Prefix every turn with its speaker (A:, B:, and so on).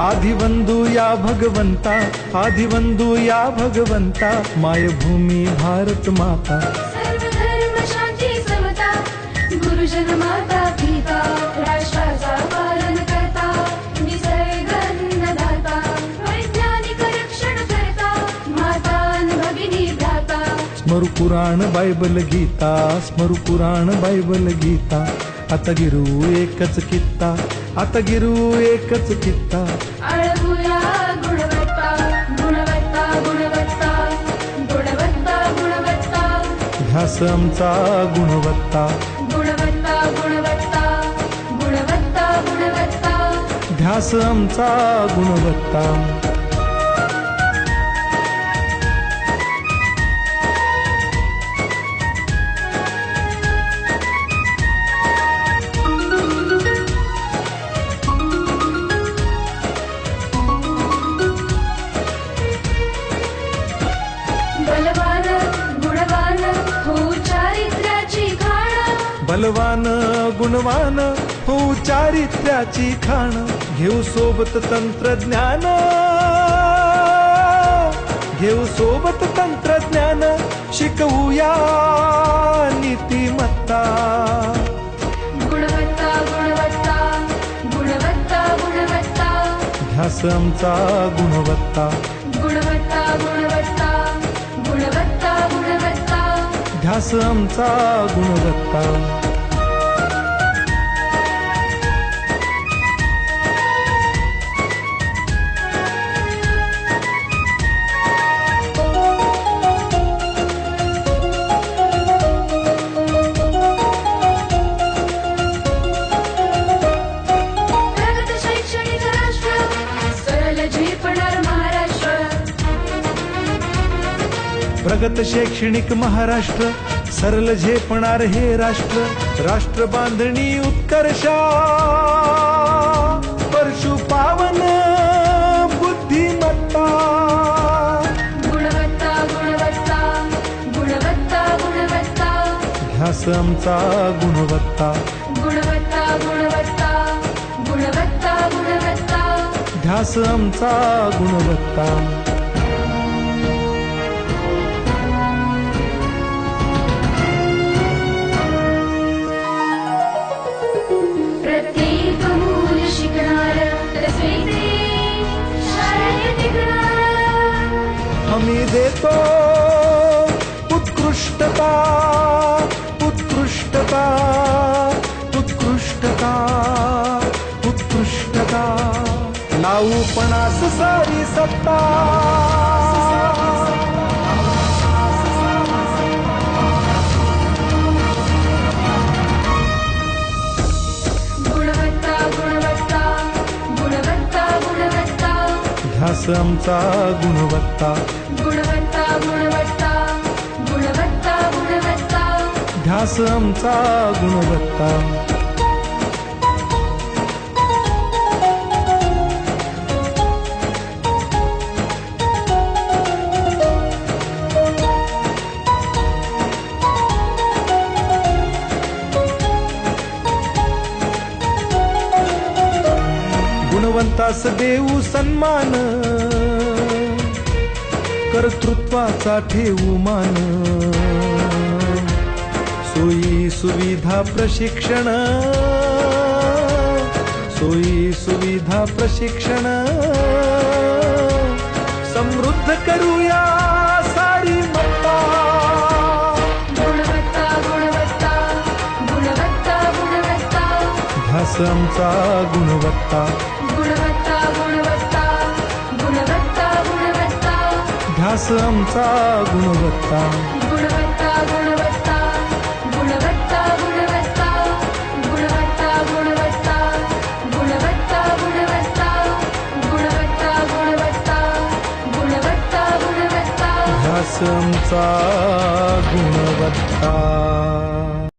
A: आदिवंदू या भगवंता, आदिवंदू या भगवंता, मायभूमी भारत माता,
B: सर्व धर्म शांती समता, गुरुजन माता पिता, राष्ट्राचा पालन करता, निसर्ग अन्नदाता, वैज्ञानिक रक्षण करता, माता अन भगिनी भ्राता.
A: स्मरू पुराण बायबल गीता, स्मरू पुराण बायबल गीता, आता गिरू एकच कित्ता, आता गिरू एकच कित्ता.
B: आळवूया गुणवत्ता, गुणवत्ता, गुणवत्ता, गुणवत्ता, गुणवत्ता,
A: ध्यास आमचा गुणवत्ता,
B: गुणवत्ता, गुणवत्ता, गुणवत्ता, गुणवत्ता.
A: ध्यास आमचा गुणवत्ता.
B: बलवान गुणवान हो चारित्र्याची खाण,
A: बलवान गुणवान हो चारित्र्याची खाण, घेऊ सोबत तंत्रज्ञान, घेऊ सोबत तंत्रज्ञान, शिकवूया नीतिमत्ता.
B: गुणवत्ता, गुणवत्ता, गुणवत्ता, गुणवत्ता,
A: ध्यास आमचा गुणवत्ता,
B: गुणवत्ता, गुणवत्ता, गुणवत्ता, गुणवत्ता.
A: ध्यास आमचा गुणवत्ता.
B: प्रगत शैक्षणिक राष्ट्र, सरल झेपणार महाराष्ट्र.
A: प्रगत शैक्षणिक महाराष्ट्र, सरल झेपणार हे राष्ट्र, राष्ट्र बांधणी उत्कर्षा, परशु पावन बुद्धिमत्ता.
B: गुणवत्ता, गुणवत्ता, गुणवत्ता, गुणवत्ता,
A: ध्यास आमचा गुणवत्ता,
B: गुणवत्ता, गुणवत्ता, गुणवत्ता, गुणवत्ता.
A: ध्यास आमचा गुणवत्ता.
B: प्रत्येक मूल शिकणार, रसवेचे शाळेत टिकणार.
A: हमी देतो उत्कृष्टता, उत्कृष्टता, उत्कृष्टता, उत्कृष्टता, लावू पणास सारी सत्ता.
B: गुणवत्ता, गुणवत्ता, गुणवत्ता, गुणवत्ता,
A: ध्यास आमचा गुणवत्ता,
B: गुणवत्ता, गुणवत्ता, गुणवत्ता, गुणवत्ता.
A: ध्यास आमचा गुणवत्ता. गुणवंतास देऊ सन्मान, कर्तृत्वाचा ठेवू मान, सोयी सुविधा प्रशिक्षण, सोयी सुविधा प्रशिक्षण, समृद्ध करूया सारी मत्ता.
B: गुणवत्ता, गुणवत्ता, गुणवत्ता, गुणवत्ता,
A: ध्यास आमचा गुणवत्ता,
B: गुणवत्ता, गुणवत्ता, गुणवत्ता, गुणवत्ता.
A: ध्यास आमचा गुणवत्ता.
B: गुणवत्ता, गुणवत्ता, गुणवत्ता, गुणवत्ता, गुणवत्ता, गुणवत्ता, गुणवत्ता,
A: विश्वास आमचा गुणवत्ता.